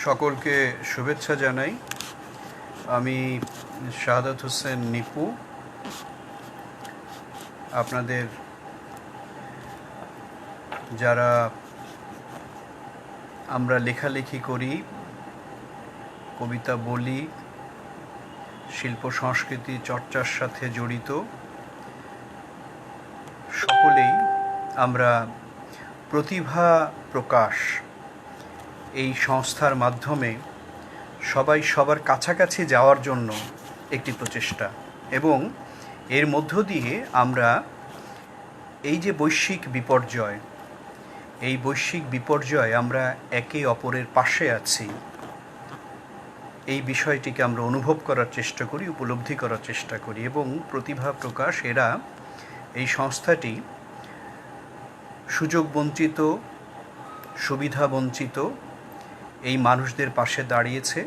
সকলকে শুভেচ্ছা জানাই। আমি শাহাদাত হোসেন নিপু। আপনাদের যারা আমরা লেখালেখি করি, কবিতা বলি, শিল্প সংস্কৃতি চর্চার সাথে জড়িত সকলেই আমরা প্রতিভা প্রকাশ এই সংস্থার মাধ্যমে সবাই সবার কাছাকাছি যাওয়ার জন্য একটি প্রচেষ্টা, এবং এর মধ্য দিয়ে আমরা এই যে বৈশ্বিক বিপর্যয়, এই বৈশ্বিক বিপর্যয় আমরা একে অপরের পাশে আছি, এই বিষয়টিকে আমরা অনুভব করার চেষ্টা করি, উপলব্ধি করার চেষ্টা করি। এবং প্রতিভা প্রকাশ এই সংস্থাটি সুযোগ বঞ্চিত, সুবিধা বঞ্চিত এই মানুষদের পাশে দাঁড়িয়েছে,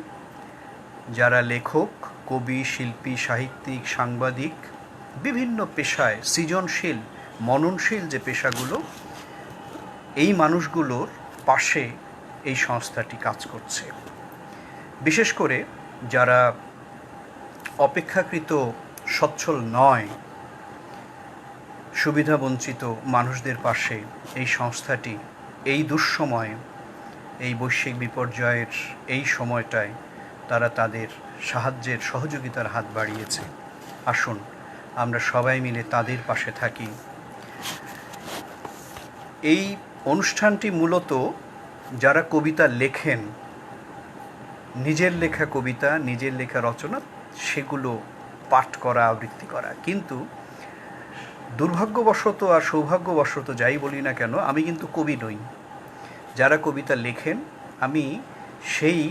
যারা লেখক, কবি, শিল্পী, সাহিত্যিক, সাংবাদিক, বিভিন্ন পেশায় সৃজনশীল, মননশীল যে পেশাগুলো, এই মানুষগুলোর পাশে এই সংস্থাটি কাজ করছে। বিশেষ করে যারা অপেক্ষাকৃত সচ্ছল নয়, সুবিধাবঞ্চিত মানুষদের পাশে এই সংস্থাটি এই দুঃসময়ে, এই বৈশ্বিক বিপর্যয়ের এই সময়টায় তারা তাদের সাহায্যের, সহযোগিতার হাত বাড়িয়েছে। আসুন আমরা সবাই মিলে তাদের পাশে থাকি। এই অনুষ্ঠানটি মূলত যারা কবিতা লেখেন, নিজের লেখা কবিতা, নিজের লেখা রচনা, সেগুলো পাঠ করা, আবৃত্তি করা। কিন্তু দুর্ভাগ্যবশত আর সৌভাগ্যবশত যাই বলি না কেন, আমি কিন্তু কবি নই। যারা কবিতা লেখেন, আমি সেই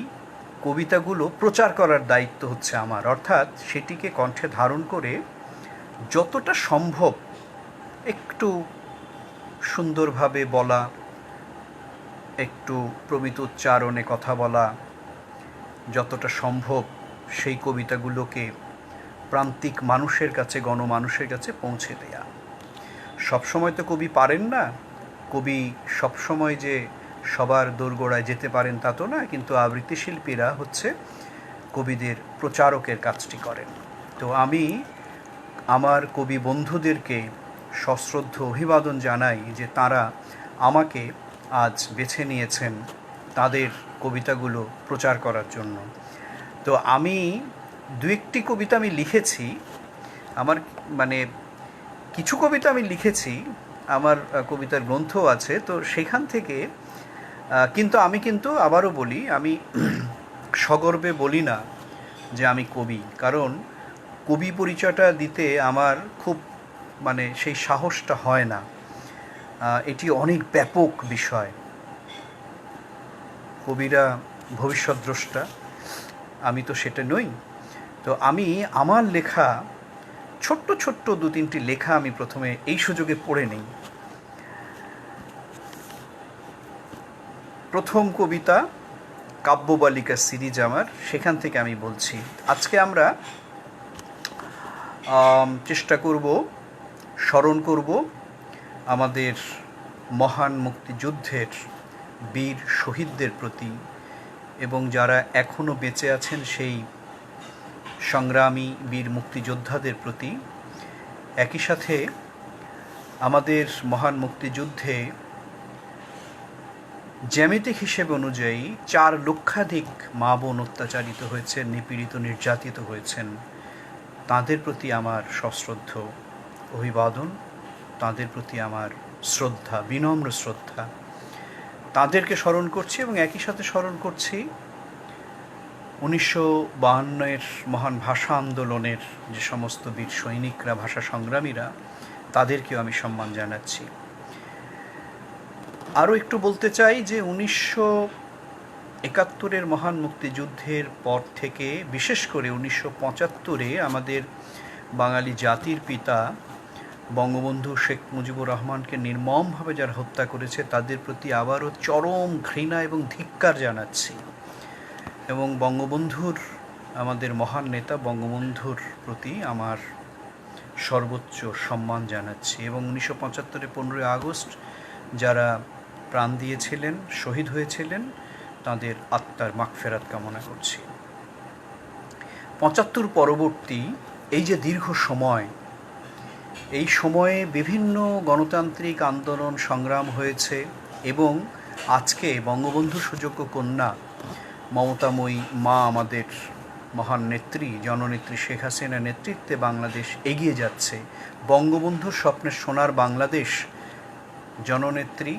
কবিতাগুলো প্রচার করার দায়িত্ব হচ্ছে আমার, অর্থাৎ সেটিকে কণ্ঠে ধারণ করে যতটা সম্ভব একটু সুন্দরভাবে বলা, একটু প্রমিত উচ্চারণে কথা বলা, যতটা সম্ভব সেই কবিতাগুলোকে প্রান্তিক মানুষের কাছে, গণমানুষের কাছে পৌঁছে দেয়া। সবসময় তো কবি পারেন না, কবি সবসময় যে সবার দোরগোড়ায় যেতে পারেন তা তো না, কিন্তু আবৃত্তি শিল্পীরা হচ্ছে কবিদের প্রচারকের কাজটি করেন। তো আমি আমার কবি বন্ধুদেরকে সশ্রদ্ধ অভিবাদন জানাই যে তারা আমাকে আজ বেছে নিয়েছেন তাদের কবিতাগুলো প্রচার করার জন্য। তো আমি দু একটি কবিতা আমি লিখেছি, আমার কিছু কবিতা আমি লিখেছি, আমার কবিতার গ্রন্থ আছে, তো সেখান থেকে কিন্তু আমি আবারও বলি, আমি সগর্বে বলি না যে আমি কবি, কারণ কবি পরিচয়টা দিতে আমার খুব সেই সাহসটা হয় না। এটি অনেক ব্যাপক বিষয়। কবিরা ভবিষ্যৎদ্রষ্টা, আমি তো সেটা নই। তো আমি আমার লেখা ছোট্ট ছোট্ট দু তিনটি লেখা আমি প্রথমে এই সুযোগে পড়ে নিই। প্রথম কবিতা কাব্যবালিকা সিরিজ আমার, সেখান থেকে আমি বলছি। আজকে আমরা চেষ্টা করব, স্মরণ করব আমাদের মহান মুক্তিযুদ্ধের বীর শহীদদের প্রতি, এবং যারা এখনও বেঁচে আছেন সেই সংগ্রামী বীর মুক্তিযোদ্ধাদের প্রতি। একই সাথে আমাদের মহান মুক্তিযুদ্ধে জ্যামিতিক হিসেব অনুযায়ী 4 লক্ষাধিক মা বোন অত্যাচারিত হয়েছেন, নিপীড়িত, নির্যাতিত হয়েছেন। তাদের প্রতি আমার সশ্রদ্ধ অভিবাদন, তাদের প্রতি আমার শ্রদ্ধা, বিনম্র শ্রদ্ধা। তাদেরকে স্মরণ করছি এবং একই সাথে স্মরণ করছি 1952-এর মহান ভাষা আন্দোলনের যে সমস্ত বীর সৈনিকরা, ভাষা সংগ্রামীরা, তাদেরকেও আমি সম্মান জানাচ্ছি। আরও একটু বলতে চাই যে 1971-এর মহান মুক্তিযুদ্ধের পর থেকে, বিশেষ করে 1975-এ আমাদের বাঙালি জাতির পিতা বঙ্গবন্ধু শেখ মুজিবুর রহমানকে নির্মমভাবে যারা হত্যা করেছে, তাদের প্রতি আবারও চরম ঘৃণা এবং ধিক্কার জানাচ্ছি, এবং বঙ্গবন্ধুর, আমাদের মহান নেতা বঙ্গবন্ধুর প্রতি আমার সর্বোচ্চ সম্মান জানাচ্ছি। এবং 1975-এ 15ই আগস্ট যারা প্রাণ দিয়েছিলেন, শহীদ হয়েছিলেন, তাঁদের আত্মার মাগফেরাত কামনা করছি। ৭৫ পরবর্তী এই যে দীর্ঘ সময়, এই সময়ে বিভিন্ন গণতান্ত্রিক আন্দোলন সংগ্রাম হয়েছে এবং আজকে বঙ্গবন্ধু সুযোগ্য কন্যা মমতাময়ী মা আমাদের মহান নেত্রী জননেত্রী শেখ হাসিনার নেতৃত্বে বাংলাদেশ এগিয়ে যাচ্ছে। বঙ্গবন্ধুর স্বপ্নের সোনার বাংলাদেশ জননেত্রী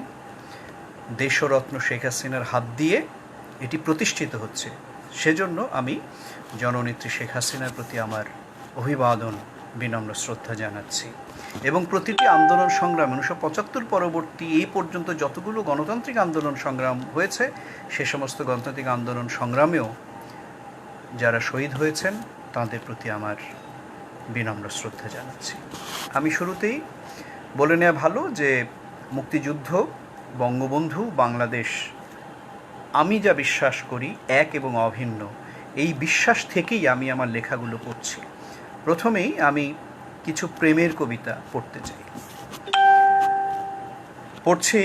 দেশরত্ন শেখ হাসিনার হাত দিয়ে এটি প্রতিষ্ঠিত হচ্ছে। সেজন্য আমি জননেত্রী শেখ হাসিনার প্রতি আমার অভিবাদন, বিনম্র শ্রদ্ধা জানাচ্ছি। এবং প্রতিটি আন্দোলন সংগ্রাম ১৯৭৫ পরবর্তী এই পর্যন্ত যতগুলো গণতান্ত্রিক আন্দোলন সংগ্রাম হয়েছে, সে সমস্ত গণতান্ত্রিক আন্দোলন সংগ্রামেও যারা শহীদ হয়েছেন তাদের প্রতি আমার বিনম্র শ্রদ্ধা জানাচ্ছি। আমি শুরুতেই বলে নেওয়া ভালো যে মুক্তিযুদ্ধ, বঙ্গবন্ধু, বাংলাদেশ, আমি যা বিশ্বাস করি এক এবং অভিন্ন, এই বিশ্বাস থেকেই আমি আমার লেখাগুলো পড়ছি। প্রথমেই আমি কিছু প্রেমের কবিতা পড়তে চাই। পড়ছি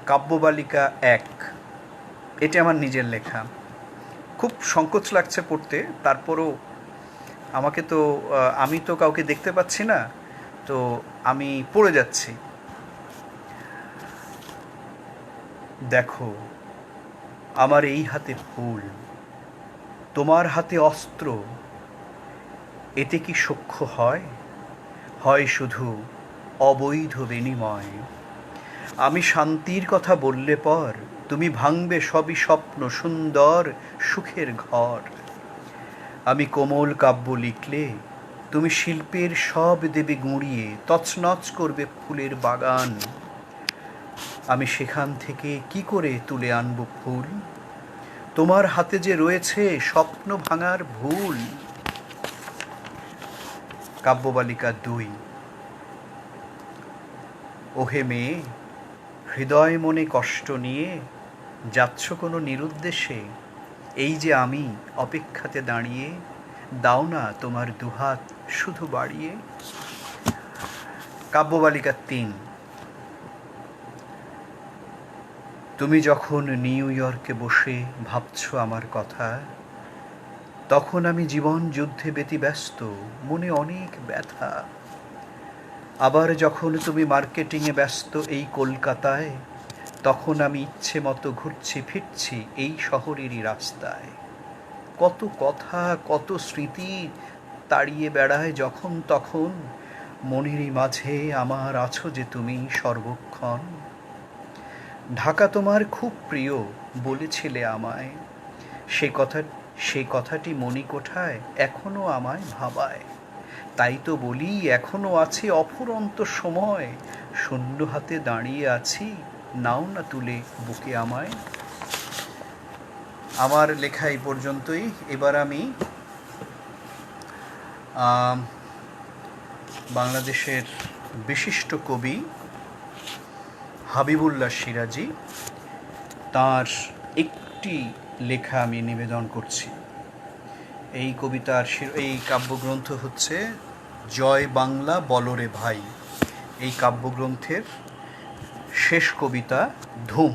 কাব্যবালিকা ১। এটি আমার নিজের লেখা। খুব সংকোচ লাগছে পড়তে, তারপরও আমি তো কাউকে দেখতে পাচ্ছি না, তো আমি পড়ে যাচ্ছি। দেখো আমার এই হাতে ফুল, তোমার হাতে অস্ত্র, এতে কি সখ্য হয়? হয় শুধু অবৈধ বিনিময়। আমি শান্তির কথা বললে পর তুমি ভাঙবে সবই স্বপ্ন সুন্দর সুখের ঘর। আমি কোমল কাব্য লিখলে তুমি শিল্পের সব দেবে গুঁড়িয়ে, তছনছ করবে ফুলের বাগান। আমি সেখান থেকে কি করে তুলে আনবো ফুল? তোমার হাতে যে রয়েছে স্বপ্ন ভাঙার ভুল। কাব্যবালিকা ২। ওহে মেয়ে, হৃদয় মনে কষ্ট নিয়ে যাচ্ছ কোনো নিরুদ্দেশে, এই যে আমি অপেক্ষাতে দাঁড়িয়ে, দাও না তোমার দুহাত শুধু বাড়িয়ে। কাব্যবালিকা ৩। তুমি যখন নিউ ইয়র্কে বসে ভাবছ আমার কথা, তখন আমি জীবন যুদ্ধে ব্যতিব্যস্ত, মনে অনেক ব্যথা। আবার যখন তুমি মার্কেটিংয়ে ব্যস্ত এই কলকাতায়, তখন আমি ইচ্ছে মতো ঘুরছি ফিরছি এই শহরেরই রাস্তায়। কত কথা কত স্মৃতি তাড়িয়ে বেড়ায় যখন তখন, মনেরই মাঝে আমার আছো যে তুমি সর্বক্ষণ। ঢাকা তোমার খুব প্রিয় বলেছিলে আমায়, সেই কথাটি মণিকোঠায় এখনো আমায় ভাবায়। তাই তো বলি এখনো আছে অফুরন্ত সময়, শূন্য হাতে দাঁড়িয়ে আছি, নাও না তুলে বুকে আমায়। আমার লেখা এই পর্যন্তই। এবার আমি বাংলাদেশের বিশিষ্ট কবি হাবিবুল্লাহ সিরাজি, তার একটি লেখা আমি নিবেদন করছি। এই কবিতার এই কাব্যগ্রন্থ হচ্ছে জয় বাংলা বলরে ভাই। এই কাব্যগ্রন্থের শেষ কবিতা ধুম,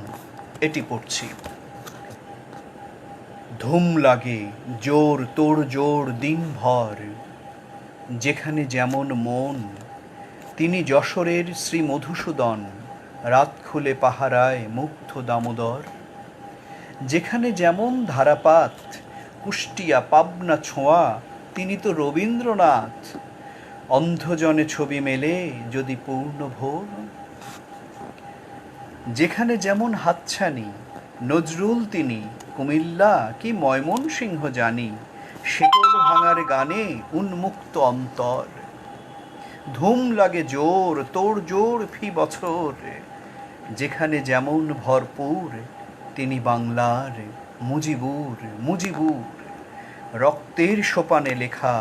এটি পড়ছি। ধুম লাগে জোর তোর জোর দিনভর, যেখানে যেমন মন, তিনি যশোরের শ্রী মধুসূদন, রাত খুলে পাহারায় মুগ্ধ দামোদর। যেখানে যেমন ধারাপাত, কুষ্টিয়া পাবনা ছোঁয়া, তিনি তো রবীন্দ্রনাথ, অন্ধজনে ছবি মেলে যদি পূর্ণ ভোর। যেখানে যেমন হাতছানি, নজরুল তিনি, কুমিল্লা কি ময়মনসিংহ জানি, শেকল ভাঙার গানে উন্মুক্ত অন্তর। ধুম লাগে জোর তোর জোর ফি বছর, যেখানে যেমন ভরপুর, তিনি বাংলার মুজিবুর মুজিবুর, রক্তের সোপানে লেখা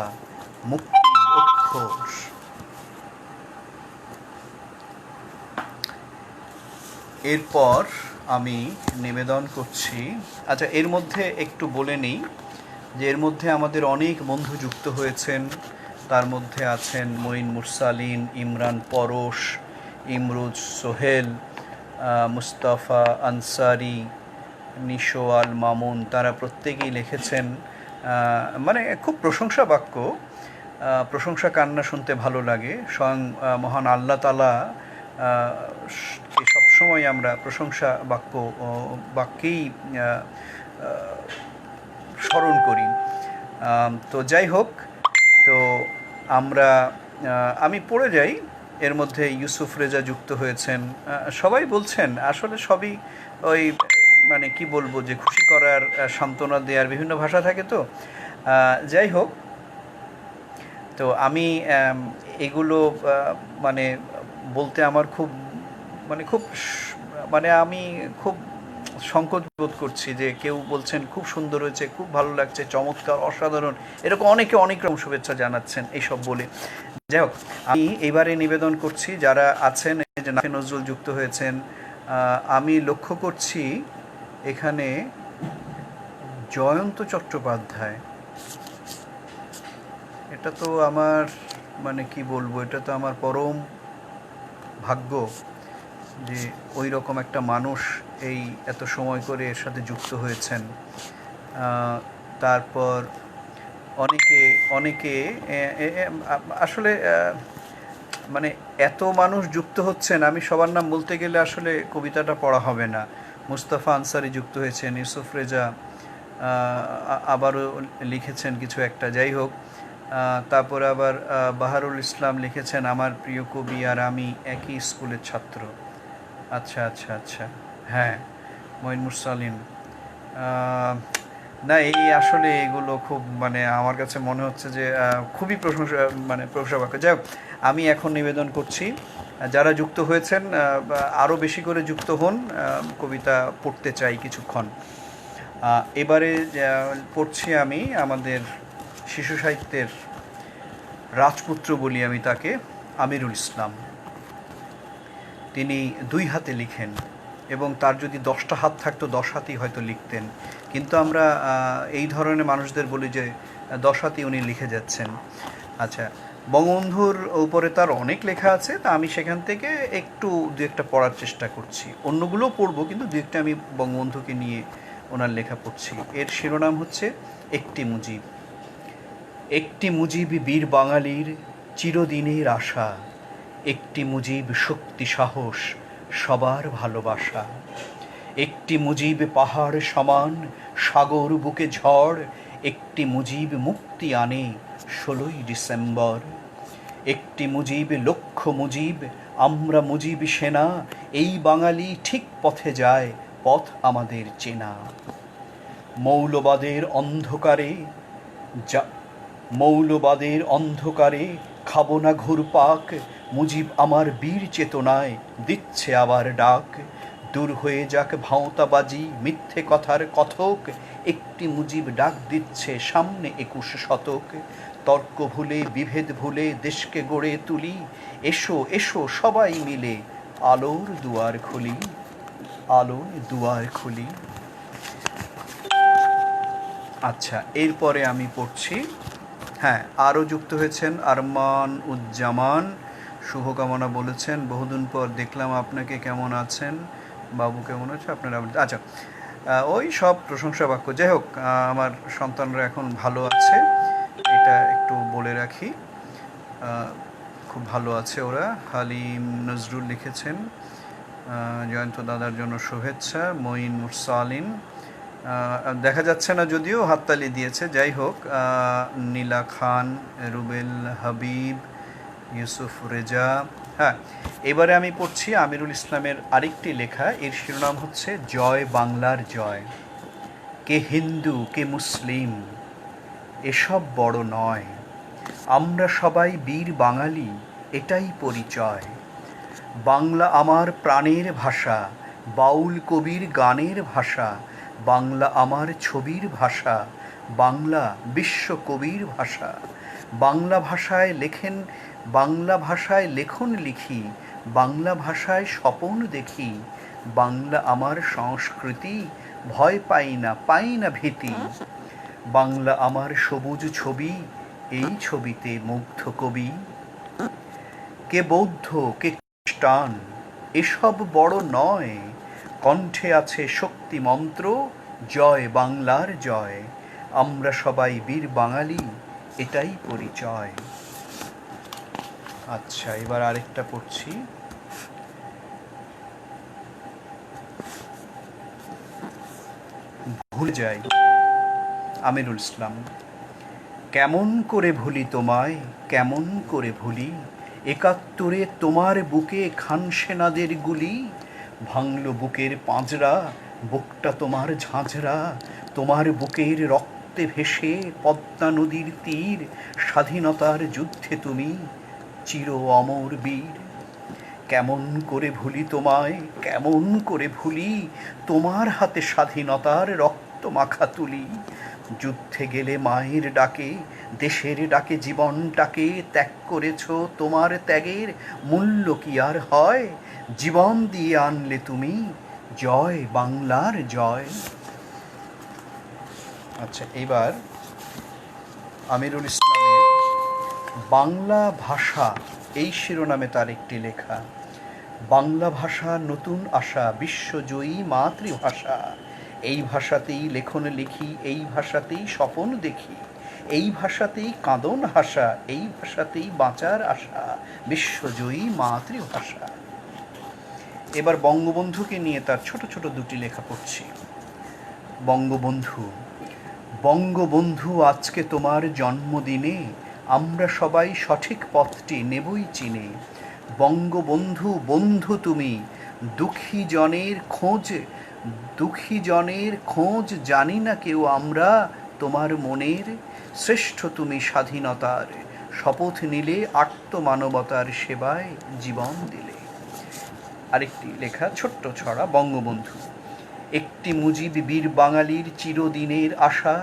মুক্তির অক্ষর। এরপর আমি নিবেদন করছি, আচ্ছা এর মধ্যে একটু বলে নিই যে এর মধ্যে আমাদের অনেক বন্ধু যুক্ত হয়েছেন। তার মধ্যে আছেন মঈন মুরসালিন, ইমরান পরশ, ইমরুজ সোহেল, মুস্তাফা আনসারি, নিশোয়াল মামুন, তারা প্রত্যেকেই লিখেছেন মানে খুব প্রশংসা বাক্য। প্রশংসা কান্না শুনতে ভালো লাগে। স্বয়ং মহান আল্লাহ তাআলা কে সবসময় আমরা প্রশংসা বাক্যেই স্মরণ করি। তো যাই হোক, তো আমি পড়ে যাই। এর মধ্যে ইউসুফ রেজা যুক্ত হয়েছেন। সবাই বলছেন আসলে সবই ওই মানে কি বলবো, যে খুশি করার, সান্ত্বনা দেওয়ার বিভিন্ন ভাষা থাকে। তো যাই হোক, তো আমি এগুলো মানে বলতে আমার খুব আমি খুব সংকোচ বোধ করছি যে কেউ বলছেন খুব সুন্দর হয়েছে, খুব ভালো লাগছে, চমৎকার, অসাধারণ, এরকম অনেকে অনেক রকম শুভেচ্ছা জানাচ্ছেন এইসব বলে। যাই হোক, আমি এইবারে নিবেদন করছি যারা আছেন, এই যে নাফি নজরুল যুক্ত হয়েছেন, আমি লক্ষ্য করছি এখানে জয়ন্ত চট্টোপাধ্যায়, এটা তো আমার মানে কি বলবো, এটা তো আমার পরম ভাগ্য যে ওই রকম একটা মানুষ এই এত সময় করে এর সাথে যুক্ত হয়েছেন। তারপর অনেকে অনেকে আসলে মানে এত মানুষ যুক্ত হচ্ছেন, আমি সবার নাম বলতে গেলে আসলে কবিতাটা পড়া হবে না। মুস্তাফা আনসারি যুক্ত হয়েছেন, ইউসুফ রেজা আবারও লিখেছেন কিছু একটা। যাই হোক, তারপরে আবার বাহারুল ইসলাম লিখেছেন, আমার প্রিয় কবি আর আমি একই স্কুলের ছাত্র। আচ্ছা আচ্ছা আচ্ছা, হ্যাঁ, মঈন মুরসালিন। না, এই আসলে এগুলো খুব মানে আমার কাছে মনে হচ্ছে যে খুবই প্রশংসা বাক্য। যাই হোক, আমি এখন নিবেদন করছি যারা যুক্ত হয়েছেন আরও বেশি করে যুক্ত হন, কবিতা পড়তে চাই কিছুক্ষণ। এবারে পড়ছি আমি আমাদের শিশু সাহিত্যের রাজপুত্র বলি আমি তাকে, আমিরুল ইসলাম। তিনি 2 হাতে লিখেন এবং তার যদি 10টা হাত থাকতো 10 হাতই হয়তো লিখতেন, কিন্তু আমরা এই ধরনের মানুষদের বলি যে 10 হাতই উনি লিখে যাচ্ছেন। আচ্ছা, বঙ্গবন্ধুর উপরে তার অনেক লেখা আছে, তা আমি সেখান থেকে একটু 2-একটা পড়ার চেষ্টা করছি। অন্যগুলোও পড়বো, কিন্তু 2-একটা আমি বঙ্গবন্ধুকে নিয়ে ওনার লেখা পড়ছি। এর শিরোনাম হচ্ছে একটি মুজিব। একটি মুজিব বীর বাঙালির চিরদিনের আশা, একটি মুজিব শক্তি সাহস সবার ভালোবাসা, একটি মুজিব পাহাড় সমান সাগর বুকে ঝড়, একটি মুজিব মুক্তি আনে 16ই ডিসেম্বর, একটি মুজিব লক্ষ মুজিব আমরা মুজিব সেনা, এই বাঙালি ঠিক পথে যায় পথ আমাদের চেনা। মৌলবাদের অন্ধকারে মৌলবাদের অন্ধকারে খাবো না ঘুরপাক, মুজিব আমার বীর চেতনায় দিচ্ছে আবার ডাক, দূর হয়ে যাক ভাঁওতাবাজি মিথ্যে কথার কথক, একটি মুজিব ডাক দিচ্ছে সামনে 21 শতক, তর্ক ভুলে বিভেদ ভুলে দেশকে গড়ে তুলি, এসো এসো সবাই মিলে আলোর দুয়ার খুলি, আলোর দুয়ার খুলি। আচ্ছা, এরপরে আমি পড়ছি, হ্যাঁ, আরও যুক্ত হয়েছেন আরমান উজ্জামান, শুভকামনা বলেছেন, বহুদিন পর দেখলাম আপনাকে, কেমন আছেন বাবু, কেমন আছে আপনারা? আচ্ছা, ওই সব প্রশংসা বাক্য। যাই হোক, আমার সন্তানরা এখন ভালো আছে, এটা একটু বলে রাখি, খুব ভালো আছে ওরা। হালিম নজরুল লিখেছেন, জয়ন্ত দাদার জন্য শুভেচ্ছা। মঈন মুরসালিন দেখা যাচ্ছে না যদিও হাততালি দিয়েছে। যাই হোক, নীলা খান, রুবেল হাবিব, ইউসুফ রেজা। হ্যাঁ, এবারে আমি পড়ছি আমিরুল ইসলামের আরেকটি লেখা। এর শিরোনাম হচ্ছে জয় বাংলার জয়। কে হিন্দু কে মুসলিম এসব বড় নয়, আমরা সবাই বীর বাঙালি এটাই পরিচয়। বাংলা আমার প্রাণের ভাষা, বাউল কবির গানের ভাষা, বাংলা আমার ছবির ভাষা, বাংলা বিশ্ব কবির ভাষা। বাংলা ভাষায় লেখন লিখি, বাংলা ভাষায় স্বপন দেখি, বাংলা আমার সংস্কৃতি, ভয় পাই না ভীতি। বাংলা আমার সবুজ ছবি, এই ছবিতে মুগ্ধ কবি। কে বৌদ্ধ কে খ্রিস্টান এসব বড় নয়, কণ্ঠে আছে শক্তি মন্ত্র, জয় বাংলার জয়, আমরা সবাই বীর বাঙালি, এটাই পরিচয়। আচ্ছা, এবার আরেকটা পড়ছি। ভুলে যাই, আমিরুল ইসলাম। কেমন করে ভুলি তোমায়, কেমন করে ভুলি, ৭১ তোমার বুকে খান সেনাদের গুলি, ভাঙল বুকের পাঁজরা, বুকটা তোমার ঝাঁঝরা, তোমার বুকের রক্তে ভেসে পদ্মা নদীর তীর, স্বাধীনতার যুদ্ধে তুমি চির অমর বীর। কেমন করে ভুলি তোমায়, কেমন করে ভুলি, তোমার হাতে স্বাধীনতার রক্ত মাখা তুলি, যুদ্ধে গেলে মায়ের ডাকে, দেশের ডাকে জীবনটাকে ত্যাগ করেছ, তোমার ত্যাগের মূল্য কি আর হয়, জীবন দিয়ে আনলে তুমি জয় বাংলার জয়। আচ্ছা, এবার আমিরুল ইসলামের বাংলা ভাষা এই শিরোনামে তার একটি লেখা। বাংলা ভাষা নতুন আশা, বিশ্বজয়ী মাতৃভাষা, এই ভাষাতেই লেখন লিখি, এই ভাষাতেই স্বপন দেখি, এই ভাষাতেই কাঁদন হাসা, এই ভাষাতেই বাঁচার আশা, বিশ্বজয়ী মাতৃভাষা। এবার বঙ্গবন্ধুকে নিয়ে তার ছোট ছোট দুটি লেখা পড়ছি। বঙ্গবন্ধু। বঙ্গবন্ধু, আজকে তোমার জন্মদিনে আমরা সবাই সঠিক পথটি নেবই চিনে। বঙ্গবন্ধু, বন্ধু তুমি, দুঃখী জনের খোঁজ জানি না কেউ আমরা, তোমার মনের শ্রেষ্ঠ তুমি স্বাধীনতার, শপথ নিলে আত্মমানবতার সেবায় জীবন দিলে। আরেকটি লেখা, ছোট্ট ছড়া, বঙ্গবন্ধু। একটি মুজিব বীর বাঙালির চিরদিনের আশা,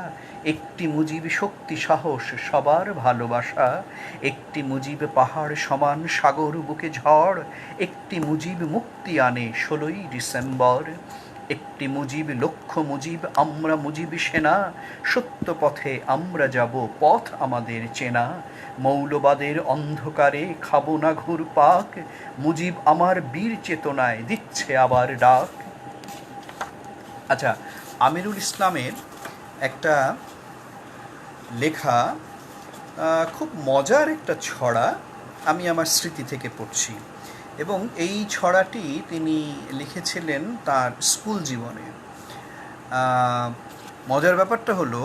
একটি মুজিব শক্তি সাহস সবার ভালোবাসা, একটি মুজিব পাহাড় সমান সাগর বুকে ঝড়, একটি মুজিব মুক্তি আনে ১৬ই ডিসেম্বর, একটি মুজিব লক্ষ্য মুজিব আমরা মুজিব সেনা, সত্য পথে আমরা যাব পথ আমাদের চেনা, মৌলবাদের অন্ধকারে খাবো না ঘুরপাক, মুজিব আমার বীর চেতনায় দিচ্ছে আবার ডাক। আচ্ছা, আমিরুল ইসলামের একটা লেখা, খুব মজার একটা ছড়া, আমি আমার স্মৃতি থেকে পড়ছি, এবং এই ছড়াটি তিনি লিখেছিলেন তার স্কুল জীবনে। মজার ব্যাপারটা হলো,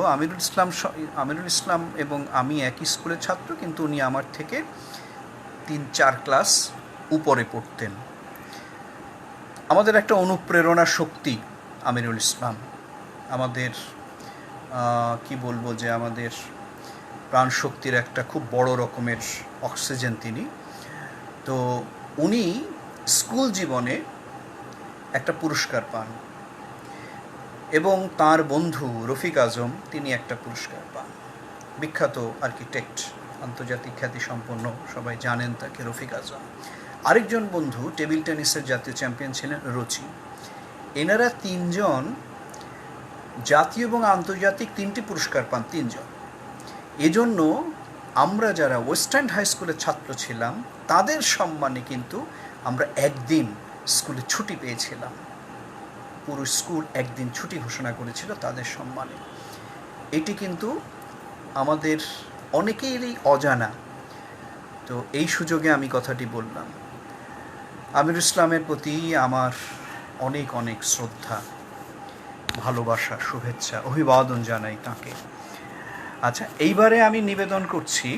আমিরুল ইসলাম এবং আমি একই স্কুলের ছাত্র, কিন্তু উনি আমার থেকে ৩-৪ ক্লাস উপরে পড়তেন। আমাদের একটা অনুপ্রেরণা শক্তি আমিরুল ইসলাম, আমাদের কি বলবো, যে আমাদের প্রাণশক্তির একটা খুব বড় রকমের অক্সিজেন তিনি। তো উনি স্কুল জীবনে একটা পুরস্কার পান, এবং তার বন্ধু রফিক আজম, তিনি একটা পুরস্কার পান। বিখ্যাত আর্কিটেক্ট, আন্তর্জাতিক খ্যাতিসম্পন্ন, সবাই জানেন তাকে, রফিক আজম। আরেকজন বন্ধু টেবিল টেনিসের জাতীয় চ্যাম্পিয়ন ছিলেন, রচি। এনারা তিনজন জাতীয় এবং আন্তর্জাতিক 3টি পুরস্কার পান, তিনজন। এজন্য আমরা যারা ওয়েস্টার্ন হাই স্কুলের ছাত্র ছিলাম, তাদের সম্মানে কিন্তু আমরা একদিন স্কুলে ছুটি পেয়েছিলাম, পুরো স্কুল একদিন ছুটি ঘোষণা করেছিল তাদের সম্মানে। এটি কিন্তু আমাদের অনেকেরই অজানা। তো এই সুযোগে আমি কথাটি বললাম। আমিরুল ইসলামের প্রতি আমার অনেক অনেক শ্রদ্ধা, ভালোবাসা, শুভেচ্ছা, অভিবাদন জানাই তাকে। আচ্ছা, এইবারে আমি নিবেদন করছি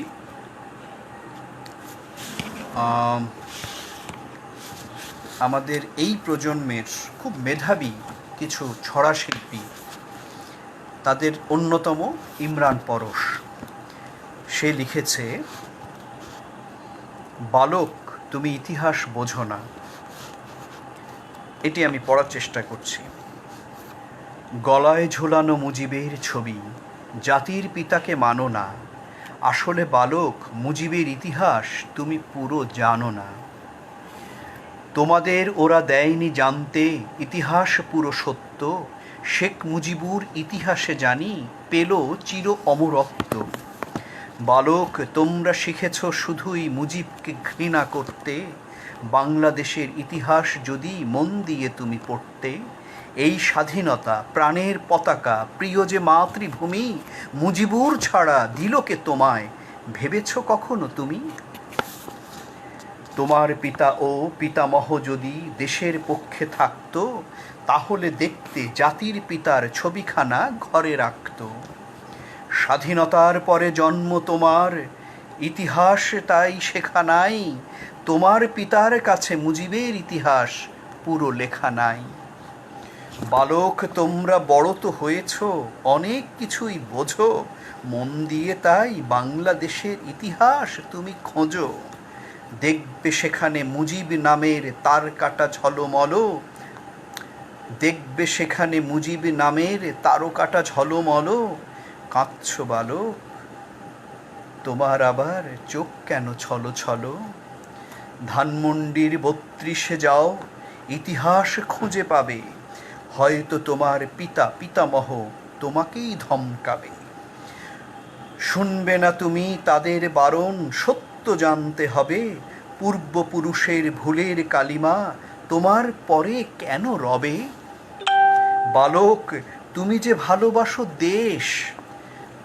আমাদের এই প্রজন্মের খুব মেধাবী কিছু ছড়া শিল্পী, তাদের অন্যতম ইমরান পরশ। সে লিখেছে, বালক তুমি ইতিহাস বোঝো না। এটি আমি পড়ার চেষ্টা করছি। গলায় ঝোলানো মুজিবের ছবি, জাতির পিতাকে মানো না, আসলে বালক মুজিবের ইতিহাস তুমি পুরো জানো না। তোমাদের ওরা দেয়নি জানতে ইতিহাস পুরো সত্য, শেখ মুজিবুর ইতিহাসে জানি পেল চির অমরত্ব। বালক তোমরা শিখেছ শুধুই মুজিবকে ঘৃণা করতে, বাংলাদেশের ইতিহাস যদি মন দিয়ে তুমি পড়তে, এই স্বাধীনতা প্রাণের পতাকা প্রিয় যে মাতৃভূমি মুজিবুর ছাড়া দিল কে তোমায়, ভেবেছ কখনো তুমি? তোমার পিতা ও পিতামহ যদি দেশের পক্ষে থাকতো, তাহলে দেখতে জাতির পিতার ছবিখানা ঘরে রাখত। স্বাধীনতার পরে জন্ম তোমার, ইতিহাস তাই শেখা নাই, তোমার পিতার কাছে মুজিবের ইতিহাস পুরো লেখা নাই। বালক তোমরা বড় তো হয়েছ, অনেক কিছুই বোঝো, মন দিয়ে তাই বাংলাদেশের ইতিহাস তুমি খোঁজো। দেখবে সেখানে মুজিব নামের তার কাটা ঝলমল, দেখবে সেখানে মুজিব নামের তারকাটা ঝলমল। কাঁদছ বালক, তোমার আবার চোখ কেন ছলো ছলো? ধানমন্ডির ৩২-এ যাও, ইতিহাস খুঁজে পাবে, হয়তো তোমার পিতা পিতামহ তোমাকেই ধমকাবে। শুনবে না তুমি তাদের বারণ, সত্য জানতে হবে, পূর্বপুরুষের ভুলের কালিমা তোমার পরে কেন রবে? বালক তুমি যে ভালোবাসো দেশ,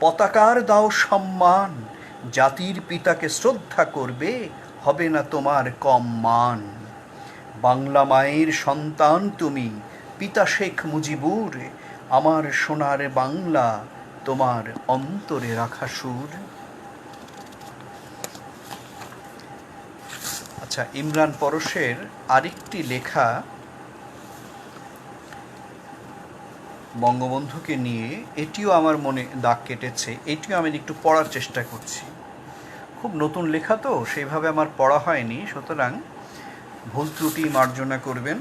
পতাকার দাও সম্মান, জাতির পিতাকে শ্রদ্ধা করবে, হবে না তোমার কম মান। বাংলা মায়ের সন্তান তুমি, পিতা শেখ মুজিবুর, আমার সোনার বাংলা তোমার অন্তরে রাখা সুর। আচ্ছা, ইমরান পরশের আরেকটি লেখা বঙ্গবন্ধুকে নিয়ে, এটিও আমার মনে দাগ কেটেছে, এটিও আমি একটু পড়ার চেষ্টা করছি। খুব নতুন লেখা তো, সেইভাবে আমার পড়া হয়নি, সুতরাং ভুল ত্রুটি মার্জনা করবেন।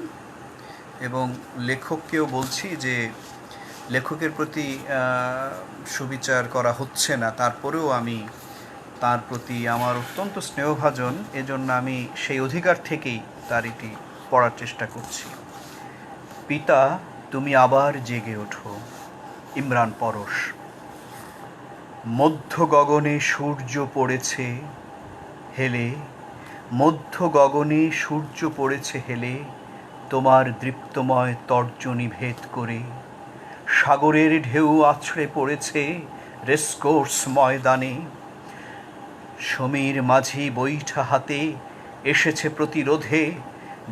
এবং লেখককেও বলছি যে লেখকের প্রতি সুবিচার করা হচ্ছে না, তারপরেও আমি তার প্রতি আমার অত্যন্ত স্নেহভাজন, এজন্য আমি সেই অধিকার থেকেই তার এটি পড়ার চেষ্টা করছি। পিতা তুমি আবার জেগে ওঠো। ইমরান পরশ। মধ্য গগনে সূর্য পড়েছে হেলে, মধ্য গগনে সূর্য পড়েছে হেলে, তোমার দীপ্তময় তর্জনী ভেদ করে। সাগরের ঢেউ আছড়ে পড়েছে রেসকোর্স ময়দানে। সমীর মাঝি বৈঠা হাতে এসেছে প্রতিরোধে,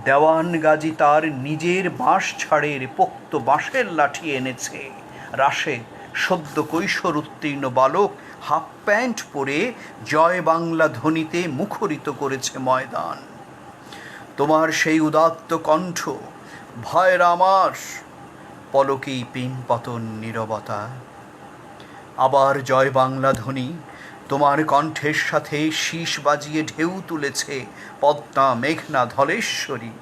দেওয়ান গাজী তার নিজের বাঁশ ছাড়ের পোক্ত বাঁশের লাঠি এনেছে। রাশে সদ্য কৈশোর উত্তীর্ণ বালক হাফ প্যান্ট পরে জয় বাংলা ধ্বনিতে মুখরিত করেছে ময়দান। তোমার সেই উদাত্ত কণ্ঠ, ভয়ের আমার পলকেই পিনপতন নীরবতা। আবার জয় বাংলা ধ্বনি, তোমার কণ্ঠের সাথে শীষ বাজিয়ে ঢেউ তুলেছে পদ্মা, মেঘনা, ধলেশ্বরী।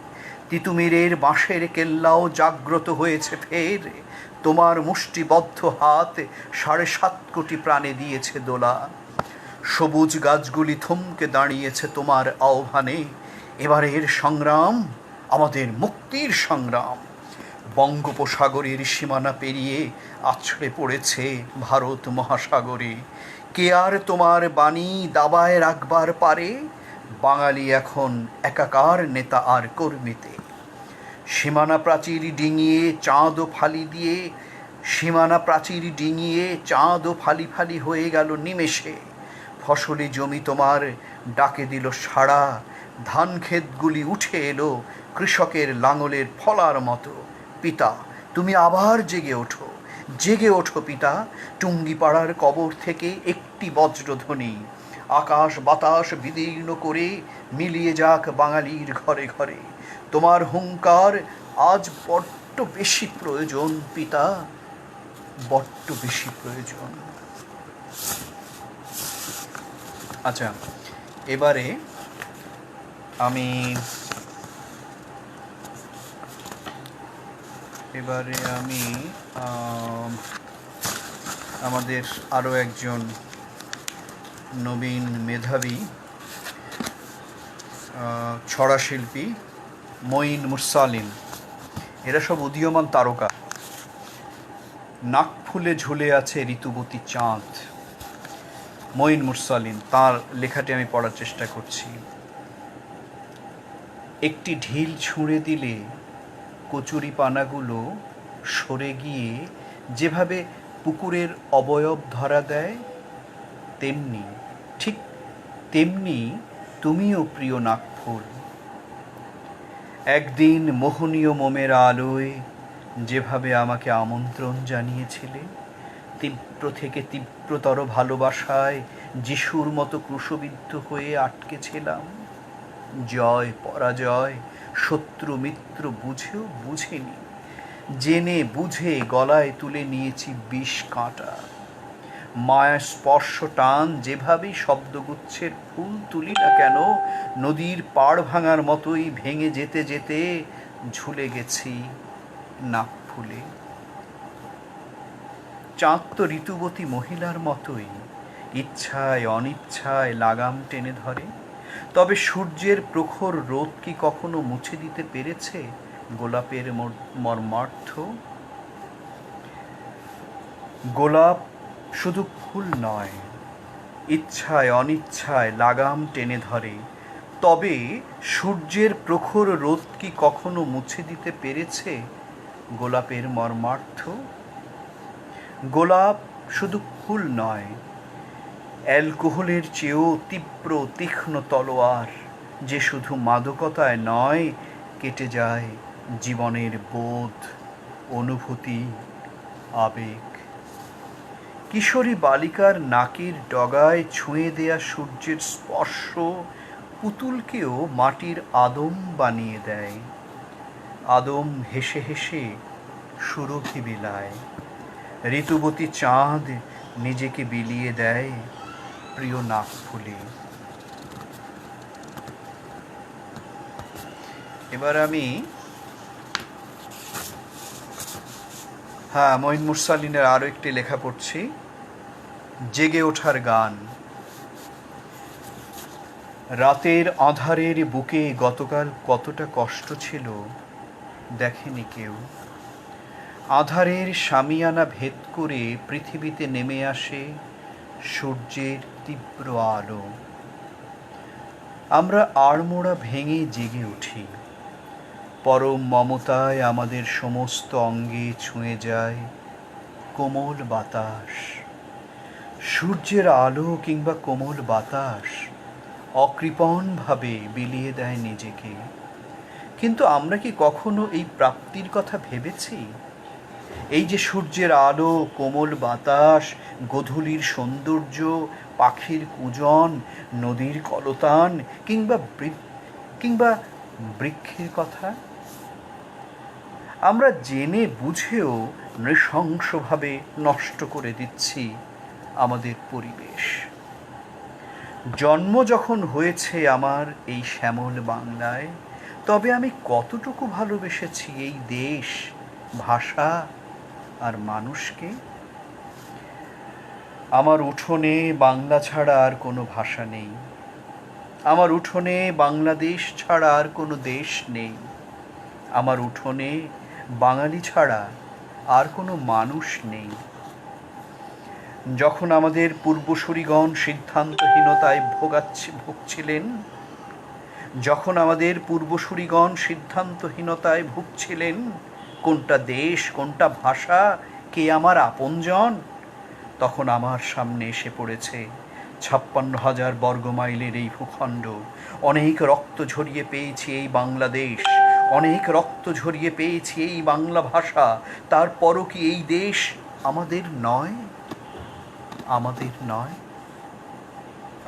তিতুমিরের বাঁশের কেল্লাও জাগ্রত হয়েছে ফের, তোমার মুষ্টিবদ্ধ হাত ৭.৫ কোটি প্রাণে দিয়েছে দোলা। সবুজ গাছগুলি থমকে দাঁড়িয়েছে তোমার আহ্বানে। এবারের সংগ্রাম আমাদের মুক্তির সংগ্রাম। বঙ্গোপসাগরের সীমানা পেরিয়ে আছড়ে পড়েছে ভারত মহাসাগরে। কে আর তোমার বাণী দাবায় রাখবার পারে? বাঙালি এখন একাকার নেতা আর কর্মীতে। সীমানা প্রাচীর ডিঙিয়ে চাঁদ ও ফালি দিয়ে, সীমানা প্রাচীর ডিঙিয়ে চাঁদ ও ফালি ফালি হয়ে গেল নিমেষে। ফসলি জমি তোমার ডাকে দিল সাড়া, ধান ক্ষেতগুলি উঠে এলো কৃষকের লাঙলের ফলার মতো। পিতা তুমি আবার জেগে ওঠো, জেগে ওঠো পিতা। টুঙ্গিপাড়ার কবর থেকে একটি বজ্রধ্বনি, আকাশ বাতাস বিদীর্ণ করে মিলিয়ে যাক বাঙালির ঘরে ঘরে। তোমার হুঙ্কার আজ বড্ড বেশি প্রয়োজন পিতা, বড্ড বেশি প্রয়োজন। আচ্ছা, এবারে আমি আমাদের আরও একজন নবীন মেধাবী ছড়া শিল্পী মঈন মুরসালিন, এরা সব উদীয়মান তারকা। নাক ফুলে ঝুলে আছে ঋতুবতী চাঁদ। মঈন মুরসালিন, তার লেখাটি আমি পড়ার চেষ্টা করছি। একটি ঢিল ছুঁড়ে দিলে কচুরিপানাগুলো সরে গিয়ে যেভাবে পুকুরের অবয়ব ধরা দেয়, তেমনি ঠিক তেমনি তুমিও প্রিয় নাকফুল। একদিন মোহনীয় মোমের আলোয় যেভাবে আমাকে আমন্ত্রণ জানিয়েছিলে, তীব্র থেকে তীব্রতর ভালোবাসায় যিশুর মতো ক্রুশবিদ্ধ হয়ে আটকেছিলাম। জয় পরাজয়, শত্রু মিত্র বুঝেও বুঝিনি, জেনে বুঝে গলায় তুলে নিয়েছি বিষ কাঁটা। মায়ার স্পর্শ টান যেভাবেই শব্দগুচ্ছের ফুল তুলি না কেন, নদীর পাড় ভাঙার মতোই ভেঙে যেতে যেতে ঝুলে গেছি নাক ফুলে। চাঁদ তো ঋতুবতী মহিলার মতোই ইচ্ছায় অনিচ্ছায় লাগাম টেনে ধরে। তবে সূর্যের প্রখর রোদ কি কখনো মুছে দিতে পেরেছে গোলাপের মর্মার্থ? গোলাপ শুধু ফুল নয়, ইচ্ছায় অনিচ্ছায় লাগাম টেনে ধরে। তবে সূর্যের প্রখর রোদ কি কখনো মুছে দিতে পেরেছে গোলাপের মর্মার্থ? গোলাপ শুধু ফুল নয়, অ্যালকোহলের চেয়েও তীব্র তীক্ষ্ণ তলোয়ার, যে শুধু মাদকতায় নয়, কেটে যায় জীবনের বোধ, অনুভূতি, আবেগ। কিশোরী বালিকার নাকের ডগায় ছুঁয়ে দেয়া সূর্যের স্পর্শ পুতুলকেও মাটির আদম বানিয়ে দেয়। আদম হেসে হেসে সুরভি বিলায়, ঋতুবতী চাঁদ নিজেকে বিলিয়ে দেয় প্রিয় নাকফুলে। এবার আমি মঈন মুরসালিনের আরও একটি লেখা পড়ছি, জেগে ওঠার গান। রাতের আঁধারের বুকে গতকাল কতটা কষ্ট ছিল দেখেনি কেউ। আঁধারের শামিয়ানা ভেদ করে পৃথিবীতে নেমে আসে সূর্যের তীব্র আলো। আমরা আড়মোড়া ভেঙে জেগে উঠি, পরম মমতায় আমাদের সমস্ত অঙ্গে ছুঁয়ে যায় কোমল বাতাস। সূর্যের আলো কিংবা কোমল বাতাস অকৃপণভাবে বিলিয়ে দেয় নিজেকে। কিন্তু আমরা কি কখনো এই প্রাপ্তির কথা ভেবেছি? এই যে সূর্যের আলো, কোমল বাতাস, গোধূলির সৌন্দর্য, পাখির কূজন, নদীর কলতান কিংবা বৃক্ষের কথা, আমরা জেনে বুঝেও নৃশংসভাবে নষ্ট করে দিচ্ছি আমাদের পরিবেশ। জন্ম যখন হয়েছে আমার এই শ্যামল বাংলায়, তবে আমি কতটুকু ভালোবেসেছি এই দেশ, ভাষা আর মানুষকে। আমার উঠোনে বাংলা ছাড়া আর কোনো ভাষা নেই, আমার উঠোনে বাংলাদেশ ছাড়া আর কোনো দেশ নেই, আমার উঠোনে বাঙালি ছাড়া আর কোনো মানুষ নেই। যখন আমাদের পূর্বসূরিগণ সিদ্ধান্তহীনতায় ভুগছিলেন, যখন আমাদের পূর্বসূরিগণ সিদ্ধান্তহীনতায় ভুগছিলেন, কোনটা দেশ, কোনটা ভাষা, কে আমার আপনজন, তখন আমার সামনে এসে পড়েছে 56,000 বর্গমাইলের এই ভূখণ্ড। অনেক রক্ত ঝরিয়ে পেয়েছি এই বাংলাদেশ, অনেক রক্ত ঝরিয়ে পেয়েছি এই বাংলা ভাষা। তারপরও কি এই দেশ আমাদের নয়? আমাদের নয়?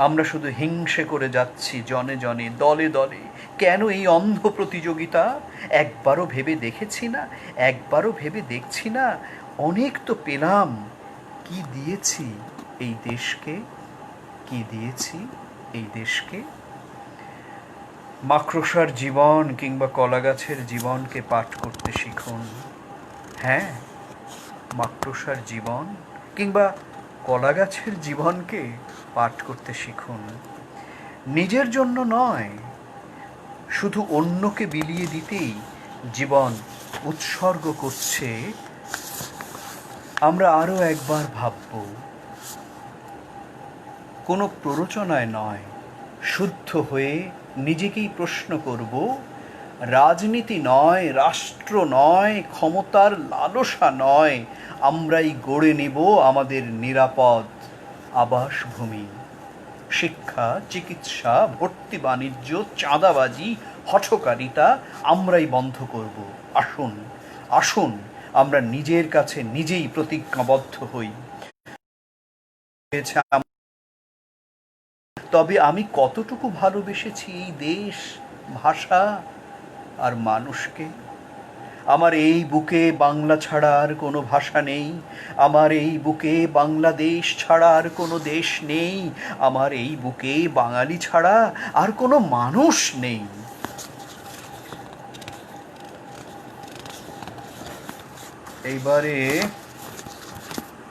আমরা শুধু হিংসে করে যাচ্ছি জনে জনে, দলে দলে। কেন এই অন্ধ প্রতিযোগিতা? একবারও ভেবে দেখেছি না, একবারও ভেবে দেখছি না, অনেক তো পেলাম, কি দিয়েছি এই দেশকে, কি দিয়েছি এই দেশকে? মাকড়সার জীবন কিংবা কলাগাছের জীবনকে পাঠ করতে শিখুন। হ্যাঁ, মাকড়সার জীবন কিংবা কলাগাছের জীবনকে পাঠ করতে শিখুন। নিজের জন্য নয়, শুধু অন্যকে বিলিয়ে দিতেই জীবন উৎসর্গ করছে। আমরা আরও একবার ভাবব, কোনো প্ররোচনায় নয়, শুদ্ধ হয়ে নিজেকেই প্রশ্ন করব, রাজনীতি নয়, রাষ্ট্র নয়, ক্ষমতার লালসা নয়, আমরাই গড়ে নেব আমাদের নিরাপদ আবাসভূমি। শিক্ষা, চিকিৎসা, ভর্তি বাণিজ্য, চাঁদাবাজি, হঠকারিতা আমরাই বন্ধ করব। আসুন, আসুন আমরা নিজের কাছে নিজেই প্রতিজ্ঞাবদ্ধ হই। তবে আমি কতটুকু ভালোবেসেছি এই দেশ, ভাষা আর মানুষকে। আমার এই বুকে বাংলা ছাড়া আর কোনো ভাষা নেই, আমার এই বুকে বাংলাদেশ ছাড়া আর কোনো দেশ নেই, আমার এই বুকে বাঙালি ছাড়া আর কোনো মানুষ নেই।